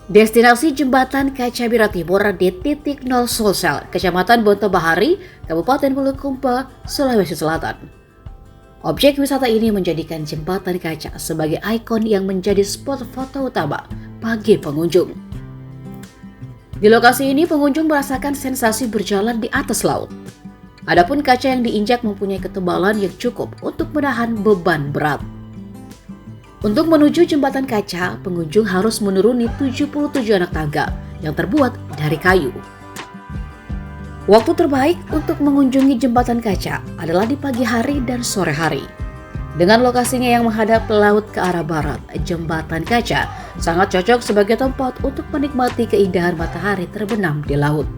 Destinasi Jembatan Kaca Bira Timur di titik 0 Sulsel, Kecamatan Bonto Bahari, Kabupaten Bulukumba, Sulawesi Selatan. Objek wisata ini menjadikan Jembatan Kaca sebagai ikon yang menjadi spot foto utama bagi pengunjung. Di lokasi ini pengunjung merasakan sensasi berjalan di atas laut. Adapun kaca yang diinjak mempunyai ketebalan yang cukup untuk menahan beban berat. Untuk menuju jembatan kaca, pengunjung harus menuruni 77 anak tangga yang terbuat dari kayu. Waktu terbaik untuk mengunjungi jembatan kaca adalah di pagi hari dan sore hari. Dengan lokasinya yang menghadap laut ke arah barat, jembatan kaca sangat cocok sebagai tempat untuk menikmati keindahan matahari terbenam di laut.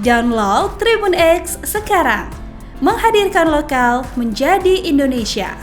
Download Tribun X sekarang, menghadirkan lokal menjadi Indonesia.